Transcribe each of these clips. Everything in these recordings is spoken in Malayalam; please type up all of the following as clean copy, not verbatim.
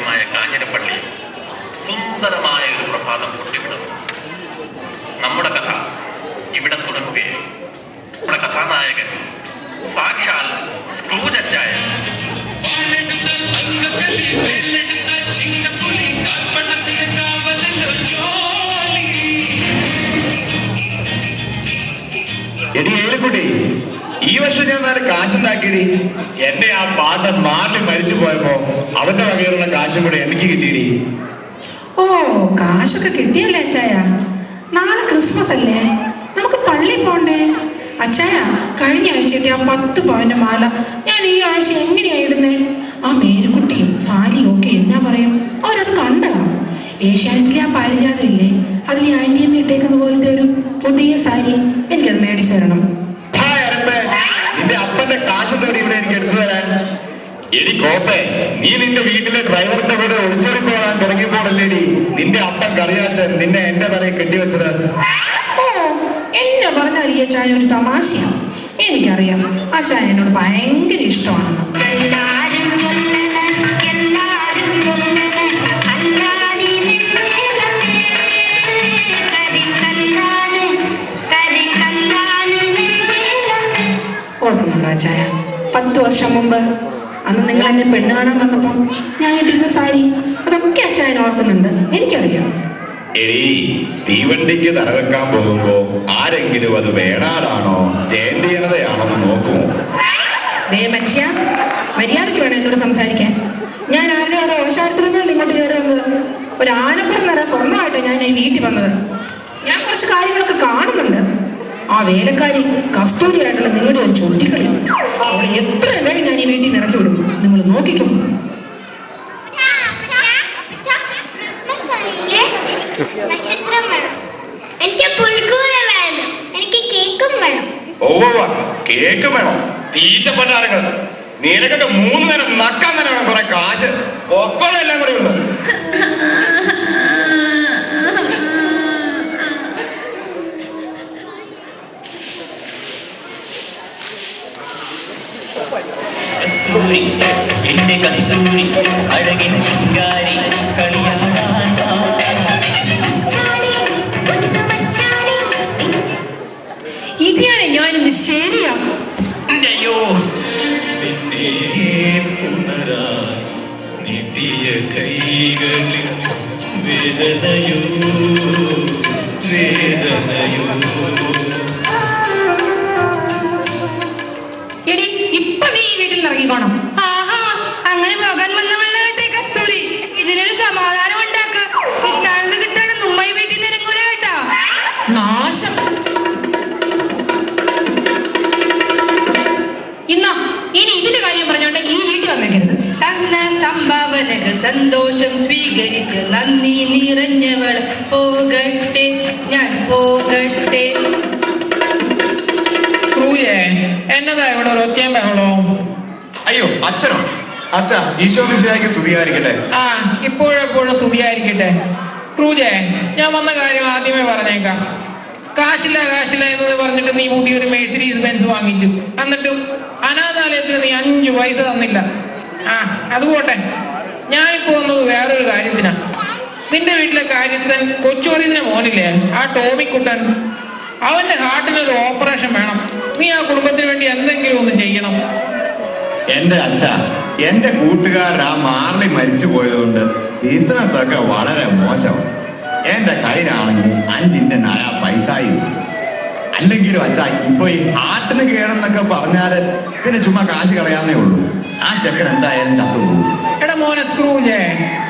ക്ഷേത്രമായ കാഞ്ഞിരപ്പള്ളി സുന്ദരമായ ഒരു പ്രഭാതം പൊട്ടിവിടുന്നു. നമ്മുടെ കഥ ഇവിടെ തുടങ്ങുകയാണ്. നമ്മുടെ കഥാനായകൻ സാക്ഷാൽ സ്ക്രൂജ് അച്ചായൻ. എടി ഏലിക്കുട്ടി, ഈ വർഷം ഞാൻ നല്ല കാശുണ്ടാക്കിയടി. എന്റെ ആ പാട്ടൻ മാറിൽ മരിച്ചു പോയപ്പോ അവന്റെ വകയിലുള്ള കാശും കൂടെ എനിക്ക് കിട്ടിയടി. ഓ, കാശൊക്കെ കിട്ടിയല്ലേ അച്ചായ? നാളെ ക്രിസ്മസ് അല്ലേ, നമുക്ക് പള്ളി പോണ്ടേ? അച്ചായ, കഴിഞ്ഞ ആഴ്ചയൊക്കെ ആ 10 പവന്റെ മാല ഞാൻ ഈ ആഴ്ച എങ്ങനെയാ ഇടുന്നേ? ആ മേരുക്കുട്ടിയും സാരിയും ഒക്കെ എന്നാ പറയും? അവരത് കണ്ടതാ. ഏഷ്യാനെറ്റിലെ ആ പാരിജാതമില്ലേ, അതിൽ ആന്റിയമ്മ ഇട്ടേക്കുന്ന പോലത്തെ ഒരു പുതിയ സാരി എനിക്കത് മേടിച്ചു തരണം. നിന്റെ അപ്പന്റെ കാശെന്തോടി ഇവിടെ എനിക്ക് എടുത്തു തരാൻ? എടി കോപ്പേ, നീ നിന്റെ വീട്ടിലെ ഡ്രൈവറിന്റെ കൂടെ ഒളിച്ചോടി പോകാൻ തുടങ്ങിയപ്പോഴല്ലേടി നിന്റെ അപ്പൻ കറിയാച്ചൻ നിന്നെ എന്റെ തലയിൽ കെട്ടിവെച്ചത്. ഓ, എന്നെ പറഞ്ഞാൽ ഈ ചായ ഒരു തമാശയാണ്. എനിക്കറിയാം ആ ചായ എന്നോട് ഭയങ്കര ഇഷ്ടമാണെന്ന്. ഓർക്കുന്നുണ്ടോ ആ ചായ? 10 വർഷം മുമ്പ് അന്ന് നിങ്ങൾ എന്നെ പെണ്ണ് കാണാൻ വന്നപ്പോ ഞാൻ ഇട്ടിരുന്ന സാരി, അതൊക്കെ ആ ചായൻ ഓർക്കുന്നുണ്ട്. എനിക്കറിയാം. എടീ, തീവണ്ടിക്ക് തറവെക്കാൻ പോകുമ്പോ ആരെങ്കിലും അത് വേണാടാണോ ജയന്തിയനതയാണോ എന്ന് നോക്കുമോ? ദേ മനുഷ്യ, മര്യാദയ്ക്ക് വേണം എന്നോട് സംസാരിക്കാൻ. ഞാൻ ആരുടെ ഓരോ ഓശാരത്തിലൊന്നുമല്ല ഇങ്ങോട്ട് കയറി വന്നത്. ഒരു ആനപ്പുറം നിറ സ്വർണ്ണമായിട്ട് ഞാൻ ഈ വീട്ടിൽ വന്നത്. ഞാൻ കുറച്ച് കാര്യങ്ങളൊക്കെ കാണുന്നുണ്ട്. ആ വേലക്കാരി കസ്തൂരിയായിട്ടുള്ള നിങ്ങളുടെ ഒരു ചുട്ടിക്കളി, അവളെ എത്ര വേണം ഞാൻ ഈ വീട്ടിൽ നിന്ന് ഇറക്കി വിടും. നിങ്ങൾ നോക്കിക്കോ. നക്ഷത്രം വേണം, എനിക്ക് പുൽക്കൂര വേണം, എനിക്ക് കേക്കും വേണം. ഓ, കേക്ക് വേണം. തീറ്റ പണ്ടാരങ്ങൾ നിനക്കൊക്കെ 3 നേരം നക്കാൻ തന്നെ വേണം കുറെ കാശ്. ഒക്കോളം എല്ലാം കൂടെ ഉള്ളത്. എന്റെ കസ്തൂരി അഴകിൻ ശിങ്കാരി കളിയാടാൻ ഇതിയാണ് ഞാനിന്ന് ശരിയാക്കും. അയ്യോ, നീട്ടിയ കൈകളിൽ വേദനയോ വേദനയോ. എടി, ഇപ്പൊ നീ ഈ വീട്ടിൽ ഇറങ്ങിക്കോണം. ആഹാ, അങ്ങനെ മകൻ വന്ന വെള്ളകട്ടെ കസ്തൂരി, ഇതിനൊരു സമാധാനം ഉണ്ടാക്കുക. കിട്ടാണെന്ന് ഉമ്മയി വീട്ടിൽ നിന്ന് ഇറങ്ങൂല കേട്ടാ. നാശം. ഇനി ഇതിന്റെ കാര്യം പറഞ്ഞോണ്ട് ഈ വീട്ടിൽ വന്നേക്കരുത്. തന്ന സംഭാവനകൾ സന്തോഷം സ്വീകരിച്ച നന്ദി നിറഞ്ഞവൾ പോകട്ടെ, ഞാൻ പോകട്ടെ. എന്നതാ ഇവിടെ ഒരു ഒച്ചയും ബഹളവും? അയ്യോ, അച്ഛനോ? അച്ഛ, ഈശോ മിശിഹായ്ക്ക് സ്തുതിയായിരിക്കട്ടെ. ആ, ഇപ്പോഴെപ്പോഴും സ്തുതിയായിരിക്കട്ടെ. ക്രൂജേ, ഞാൻ വന്ന കാര്യം ആദ്യമേ പറഞ്ഞേക്കാം. കാശില്ല എന്ന് പറഞ്ഞിട്ട് നീ പുതിയൊരു മെഴ്സിഡീസ് ബെൻസ് വാങ്ങിച്ചു. എന്നിട്ടും അനാഥാലയത്തിന് നീ 5 പൈസ തന്നില്ല. ആ, അത് പോട്ടെ. ഞാനിപ്പോ വന്നത് വേറൊരു കാര്യത്തിനാ. നിന്റെ വീട്ടിലെ കാര്യത്തിൽ കൊച്ചുവറിന്റെ മോനില്ലേ, ആ ടോമിക്കുട്ടൻ, അവന്റെ ഹാർട്ടിനൊരു ഓപ്പറേഷൻ വേണം. നീ ആ കുടുംബത്തിന് വേണ്ടി എന്തെങ്കിലും ഒന്ന് ചെയ്യണം. എന്റെ അച്ഛ, എന്റെ കൂട്ടുകാരൻ ആ മാർലി മരിച്ചു പോയതുകൊണ്ട് ബിസിനസ്സൊക്കെ വളരെ മോശം. എന്റെ കയ്യിലാണെങ്കിൽ 5 ഇന്ത്യൻ പൈസയും. അല്ലെങ്കിലും അച്ഛ, ഇപ്പൊ ഈ ഹാർട്ടിന് കേടെന്നൊക്കെ പറഞ്ഞാല് പിന്നെ ചുമ്മാ കാശ് കളയാന്നേ ഉള്ളൂ. ആ ചെക്കൻ എന്തായാലും ചത്തുപോകും. എടാ മോനെ സ്ക്രൂജേ,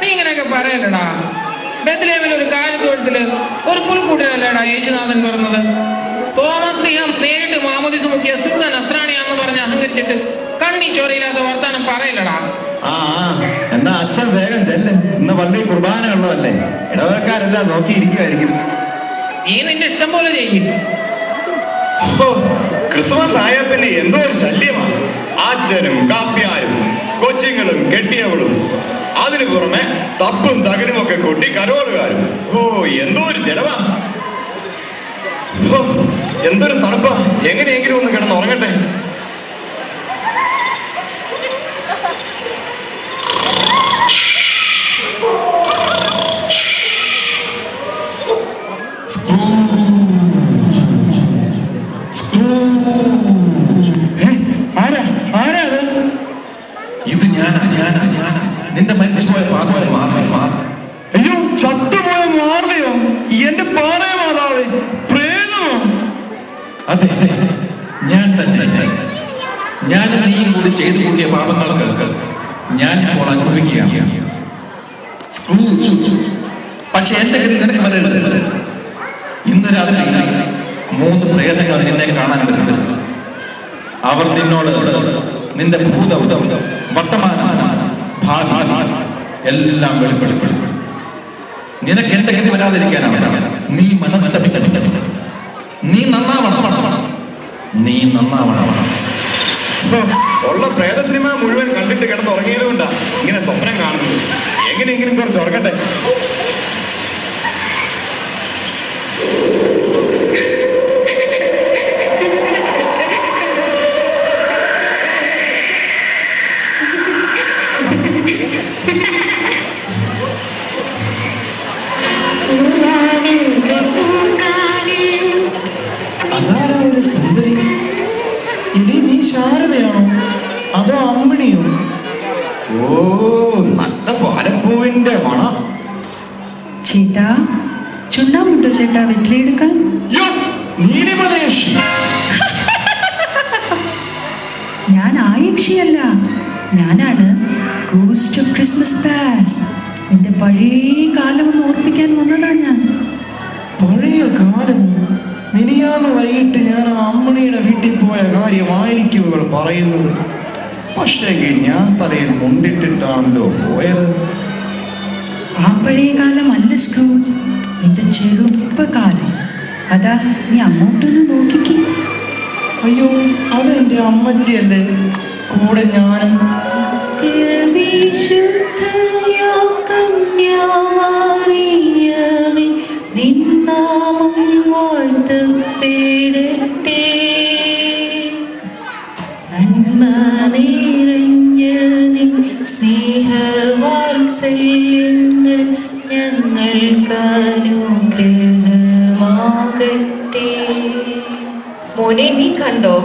നീ ഇങ്ങനെയൊക്കെ പറയല്ലടാ. ബെത്ലഹേമിൽ ഒരു കാലിത്തോട്ടത്തില് ഒരു പുൽക്കൂട്ടിലല്ലേടാ യേശുനാഥൻ പറഞ്ഞത്. തോമസ് നേരിട്ട് മാമോദീസ മുഖ്യ ശുദ്ധ നസ്രാണിയാന്ന് പറഞ്ഞ് അഹങ്കരിച്ചിട്ട് കണ്ണി ചോരയില്ലാത്ത വർത്താനം പറയില്ലടാ. ആ, എന്നാ അച്ഛൻ വേഗം ചെല്ല്. ഇന്ന് പള്ളി കുർബാന ഉള്ളതല്ലേ, ഇടവക്കാരെല്ലാം നോക്കിയിരിക്കുമായിരിക്കും. നീ നിന്റെ ഇഷ്ടം പോലെ ചെയ്യും. ക്രിസ്മസ് ആയ പിന്നെ എന്തോ ഒരു ശല്യമാണ്. അച്ഛനും കാപ്പ്യാരും കൊച്ചുങ്ങളും കെട്ടിയവളും, അതിനു പുറമെ തപ്പും തകനും ഒക്കെ കൊട്ടി കരോളുകാരും. ഓ, എന്തോ ഒരു ചെലവാ. എന്തൊരു തണുപ്പാ. എങ്ങനെയെങ്കിലും ഒന്ന് കിടന്ന് ഉറങ്ങട്ടെ. മരിച്ചുപോയ പാർവതി മാറി. അയ്യോ, ചത്തുപോയ മാർലിയോ? എന്റെ പാറയ മാതാവേ, പ്രേതമോ? അതെ, ഞാൻ തന്നെ. ഞാനും നീയും കൂടി ചെയ്തു കൂട്ടിയ പാപങ്ങൾക്ക് ഞാൻ ഇപ്പോൾ അനുഭവിക്കുകയാണ്. പക്ഷെ എന്റെ ഗതി നിനക്ക് വരരുത്. ഇന്ന് രാത്രി 3 പ്രേതങ്ങൾ നിന്നെ കാണാൻ വരുന്നു. അവർ നിന്നോട് നിന്റെ ഭൂതം, വർത്തമാനം, ഭാവി എല്ലാം വെളിപ്പെടുത്തും. നിനക്ക് എന്റെ ഗതി വരാതിരിക്കാനാണ്. നീ മനസ്സറിയിക്കണം. നീ നന്നാവണം. ഉള്ള പ്രേത സിനിമ മുഴുവൻ കണ്ടിട്ട് കിടന്ന് ഉറങ്ങിയത് കൊണ്ടാ ഇങ്ങനെ സ്വപ്നം കാണുന്നത്. എങ്ങനെയെങ്കിലും കുറച്ച് ഉറങ്ങട്ടെ. അതാരാ ഒരു സുന്ദരി? ഇനി നീ ശാരദയാണോ അതോ അമ്മിണിയോ? ഓ, നല്ല പാലപ്പൂവിന്റെ മണം. ചേട്ടാ, ചുണ്ണാമുണ്ടോ ചേട്ടാ വെറ്റിലെടുക്കാൻ? നീലിമലയക്ഷി. ഞാൻ ആ യക്ഷിയല്ല, ഞാനാണ് ഗോസ്റ്റ് ഓഫ് ക്രിസ്മസ് പാസ്റ്റ്. നിന്റെ പഴയ കാലം ഒന്ന് ഓർപ്പിക്കാൻ വന്നതാ ഞാൻ. പഴയ കാലമോ? മിനിയാന്ന് വൈകിട്ട് ഞാൻ ആ അമ്മണിയുടെ വീട്ടിൽ പോയ കാര്യമായിരിക്കും ഇവൾ പറയുന്നത്. പക്ഷേ ഞാൻ തലയിൽ മുണ്ടിട്ടിട്ടാണല്ലോ പോയത്. ആ പഴയ കാലമല്ല സ്ക്രൂജ്, നിന്റെ ചെറുപ്പകാലം. അതാ, നീ അങ്ങോട്ടൊന്ന് നോക്കിക്കേ. അയ്യോ, അതെന്റെ അമ്മച്ചിയല്ലേ, കൂടെ ഞാനും. നിന്നാമം വാഴ്ത്തപ്പെടട്ടെ, നന്മ നിറഞ്ഞ നിൻ സ്നേഹവാത്സല്യങ്ങൾ ഞങ്ങൾക്കനുഗ്രഹമാകട്ടെ. മോനെ, നീ കണ്ടോ?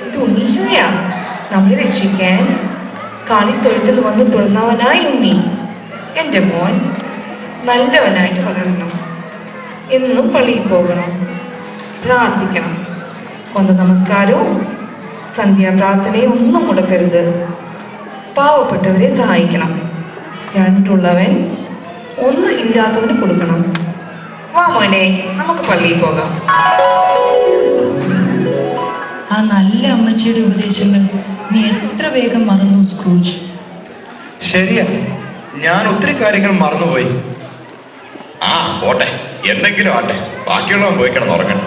ഇത് ഉണ്ണീശോയാ നമ്മളെ രക്ഷിക്കാൻ കാളിത്തൊഴുത്തിൽ വന്ന് പിറന്നവനായി ഉണ്ണി. എൻ്റെ മോൻ നല്ലവനായിട്ട് വളരണം. എന്നും പള്ളിയിൽ പോകണം, പ്രാർത്ഥിക്കണം. കൊന്ത നമസ്കാരവും സന്ധ്യാപ്രാർത്ഥനയും ഒന്നും മുടക്കരുത്. പാവപ്പെട്ടവരെ സഹായിക്കണം. 2 ഉള്ളവൻ 1 ഇല്ലാത്തവന് കൊടുക്കണം. വാ മോനെ, നമുക്ക് പള്ളിയിൽ പോകാം. ആ നല്ല അമ്മച്ചിയുടെ ഉപദേശങ്ങൾ നീ എത്ര വേഗം മറന്നു സ്ക്രൂജ്. ശരിയാ, ഞാൻ ഒത്തിരി കാര്യങ്ങൾ മറന്നുപോയി. ആ പോട്ടെ, എന്തെങ്കിലും ആട്ടെ, ബാക്കിയുള്ളവൻ പോയി കിടന്നുറങ്ങണം.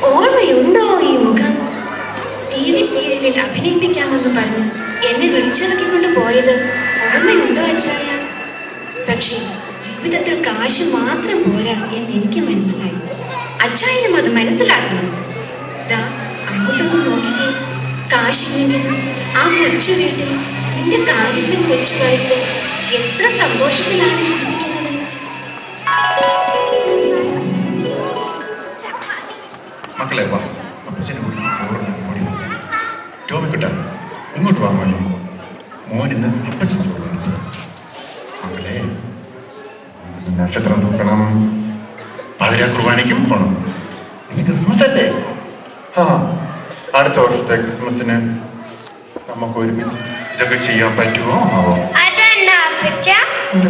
ഓർമ്മയുണ്ടോ ഈ മുഖം? TV സീരിയലിൽ അഭിനയിപ്പിക്കാമെന്ന് പറഞ്ഞ് എന്നെ വിളിച്ചിറക്കിക്കൊണ്ട് പോയത് ഓർമ്മയുണ്ടോ അച്ചായ? പക്ഷേ ജീവിതത്തിൽ കാശ് മാത്രം പോരാ എന്ന് എനിക്ക് മനസ്സിലായി. അച്ചായനും അത് മനസ്സിലാക്കണം. ദാ അങ്ങോട്ടൊന്ന് നോക്കിക്കേ. കാശില്ലെങ്കിൽ ആ കൊച്ചു വീട്ടിൽ നിന്റെ കാര്യസ്ഥൻ കൊച്ചു വരുമ്പോൾ എത്ര സന്തോഷത്തിലാണ് ജീവിക്കുന്നതെന്ന്. മക്കളെ വാ, അപ്പച്ചനെ കൂടി ചോറിന് ഓടി ടോമിക്കുട്ട ഇങ്ങോട്ട് വാ മോനെ. മോൻ ഇന്ന് അപ്പച്ചൻ ചോറ് കിട്ടും. മക്കളെ നക്ഷത്രം തൂക്കണം, പാതിരാ കുർബാനയ്ക്കും പോകണം. ഇനി ക്രിസ്മസ് അല്ലേ? ആ, അടുത്ത വർഷത്തെ ക്രിസ്മസിന് നമുക്ക് ഒരുമിച്ച് ഇതൊക്കെ ചെയ്യാൻ പറ്റുമോ ആവോ?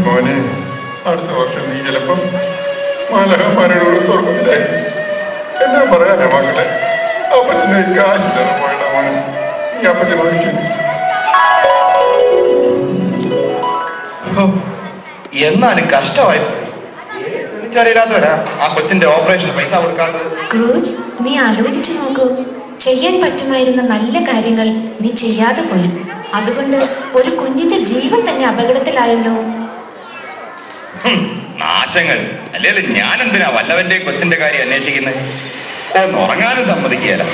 മോനെ, അടുത്ത വർഷം നീ ചിലപ്പം മാലഹന്മാരോട് സ്വർഗത്തിലായി. എന്നാ പറയാനാ മക്കളെ, അപ്പച്ചനെ കാശില്ലാതെ പോയടാ മോനെ. ഈ അപ്പച്ചൻ മനുഷ്യൻ. എന്നാലും കഷ്ടമായി. വിളിച്ചറിയില്ലാത്തവരാ ആ കൊച്ചിന്റെ ഓപ്പറേഷൻ പൈസ കൊടുക്കാത്തത്. സ്ക്രൂജ്, നീ ആലോചിച്ചു നോക്കൂ. ചെയ്യാൻ പറ്റുമായിരുന്ന നല്ല കാര്യങ്ങൾ നീ ചെയ്യാതെ പോയി. അതുകൊണ്ട് ഒരു കുഞ്ഞിന്റെ ജീവൻ തന്നെ അപകടത്തിലായല്ലോ. നാശങ്ങൾ അല്ലേ, ഞാൻ എന്തിനാ വല്ലവന്റെ കൊച്ചിന്റെ കാര്യം അന്വേഷിക്കുന്നത്? ഒന്ന് ഉറങ്ങാനും സമ്മതിക്കുകയല്ല.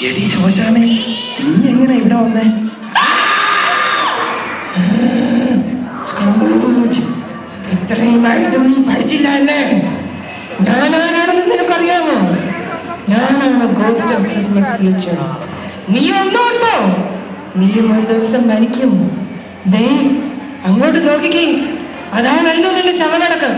എടി ശോശാമേ, നീ എങ്ങനെ ഇവിടെ വന്നേ? ഇത്രയുമായിട്ടും നീ പഠിച്ചില്ല അല്ലേ? ഞാനാരാണെന്ന് നിനക്കറിയാമോ? ഞാനാണ് ഗോസ്റ്റ് ഓഫ് ക്രിസ്മസ് ഫ്യൂച്ചർ. നീ ഒന്നോർത്തോ, നീയും ഒരു ദിവസം മരിക്കും. ദേ അങ്ങോട്ട് നോക്കിക്കേ, അതാണ് എന്തോ നിന്റെ ശവമടക്ക്.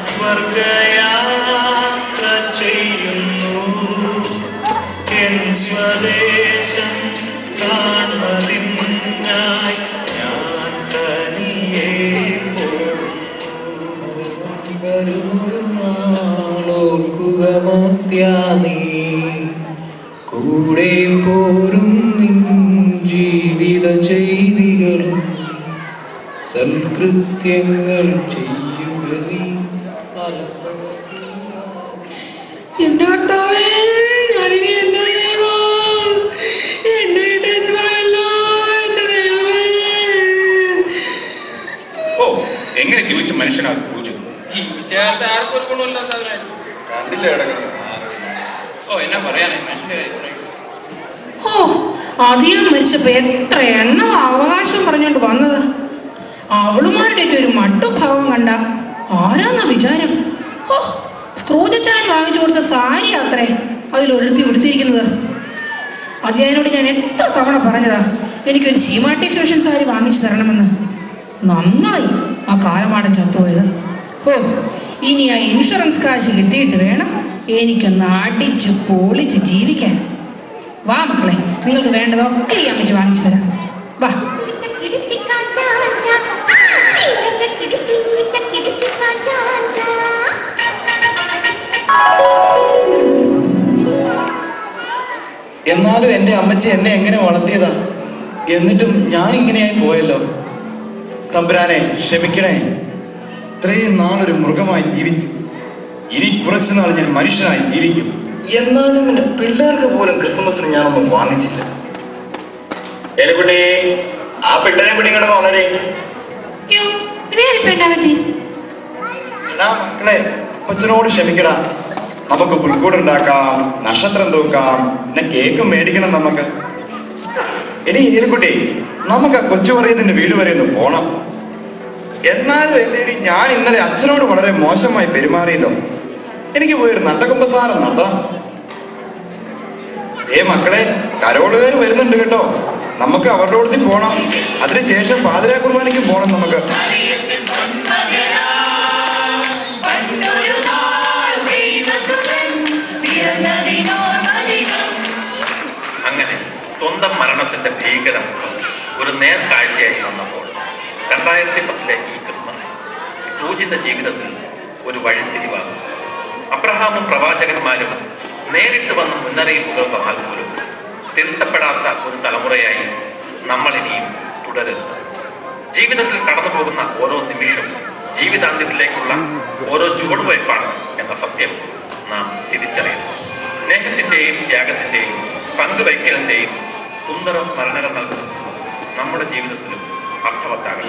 സ്വർഗയാത്ര ചെയ്യുന്നു, എൻ സ്വദേശം കാണുന്നതിനായി ഞാൻ തനിയെ ഓർക്കുക മർത്യാനീ, കൂടെ പോരും നിൻ ജീവിത ചെയ്തികളും സൽകൃത്യങ്ങൾ ചെയ്യുക നീ. എന്റെ ഭർത്താവേ, ഞാനിനി എന്റെ ദൈവം, എന്നെ ഇട്ടേച്ചുപോയല്ലോ, എന്റെ ദൈവമേ. ഓ, എങ്ങനെ ജീവിച്ച മനുഷ്യനാ പൂജ? ജീവിച്ചാൽ ആർക്കും ഒരു ഗുണമില്ലാത്തവരായിരുന്നു. ഓ, എന്നാ പറയാനേ മനുഷ്യന്റെ കാര്യം. ഓ, അധികം മരിച്ചപ്പോ എത്ര എണ്ണ അവകാശം പറഞ്ഞോണ്ട് വന്നത്. അവളുമാരുടെയൊക്കെ ഒരു മട്ടുഭാവം കണ്ട ആരാന്നാ വിചാരം? ഓ, സ്ക്രൂജച്ചാൻ വാങ്ങിച്ചു കൊടുത്ത സാരി അത്രേ അതിലൊരുത്തി ഉടുത്തിരിക്കുന്നത്. അതിനോട് ഞാൻ എത്ര തവണ പറഞ്ഞതാ എനിക്കൊരു സീമാട്ടി ഫ്യൂഷൻ സാരി വാങ്ങിച്ചു തരണമെന്ന്. നന്നായി ആ കാലമാടൻ ചത്തുപോയത്. ഓ, ഇനി ആ ഇൻഷുറൻസ് കാശ് കിട്ടിയിട്ട് വേണം എനിക്കൊന്ന് അടിച്ച് പൊളിച്ച് ജീവിക്കാൻ. വാ മക്കളെ, നിങ്ങൾക്ക് വേണ്ടതൊക്കെ ഈ അമ്മച്ചി വാങ്ങിച്ചു തരാം. വാ. എന്നാലും എൻ്റെ അമ്മച്ചി എന്നെ എങ്ങനെ വളർത്തിയതാ, എന്നിട്ടും ഞാൻ ഇങ്ങനെയായി പോയല്ലോ. തമ്പുരാനെ ക്ഷമിക്കണേ. ഇത്രയും നാളൊരു മൃഗമായി ജീവിച്ചു, ഇനി കുറച്ചു നാൾ ഞാൻ മനുഷ്യനായി ജീവിക്കും. എന്നാലും എൻ്റെ പിള്ളേർക്ക് പോലും ക്രിസ്മസിന് ഞാനൊന്നും വാങ്ങിച്ചില്ല. എലിക്കുട്ടി, ആ പിള്ളേരെ പിടിക്കണം വളരെ. മക്കളെ, അപ്പച്ചനോട് ക്ഷമിക്കടാ. നമുക്ക് പുൽക്കൂടുണ്ടാക്കാം, നക്ഷത്രം തൂക്കാം, പിന്നെ കേക്കും മേടിക്കണം നമുക്ക്. ഇനി എലിക്കുട്ടി, നമുക്ക് ആ കൊച്ചു പറയുന്നതിന്റെ വീട് വരെ ഒന്ന് പോണം. എന്നാലും എല്ലേടി, ഞാൻ ഇന്നലെ അച്ഛനോട് വളരെ മോശമായി പെരുമാറിയല്ലോ. എനിക്ക് പോയൊരു നല്ല കുമ്പസാരം നടത്തണം. മക്കളെ, കരോളുകാർ വരുന്നുണ്ട് കേട്ടോ. നമുക്ക് അവരുടെ അടുത്ത് പോണം. അതിനുശേഷം പാതിരാ കുർബാനയ്ക്ക് പോണം നമുക്ക്. അങ്ങനെ സ്വന്തം മരണത്തിന്റെ ഭീകരം ഒരു നേർക്കാഴ്ചയായി വന്നപ്പോൾ 2010 ഈ ക്രിസ്മസ് സ്ക്രൂജിന്റെ ജീവിതത്തിൽ ഒരു വഴിത്തിരിവാകും. അബ്രഹാമും പ്രവാചകന്മാരും നേരിട്ട് വന്ന് മുന്നറിയിപ്പുകൾ തന്നാൽ പോലും തിരുത്തപ്പെടാത്ത ഒരു തലമുറയായി നമ്മൾ ഇനിയും തുടരരുത്. ജീവിതത്തിൽ കടന്നു പോകുന്ന ഓരോ നിമിഷവും ജീവിതാന്ത്യത്തിലേക്കുള്ള ഓരോ ചുവടുവയ്പ്പാണ് എന്ന സത്യം നാം തിരിച്ചറിയുന്നു. സ്നേഹത്തിന്റെയും ത്യാഗത്തിന്റെയും പങ്കുവയ്ക്കലിന്റെയും സുന്ദര സ്മരണകൾ നൽകുന്ന നമ്മുടെ ജീവിതത്തിലും അർത്ഥവത്താകട്ടെ.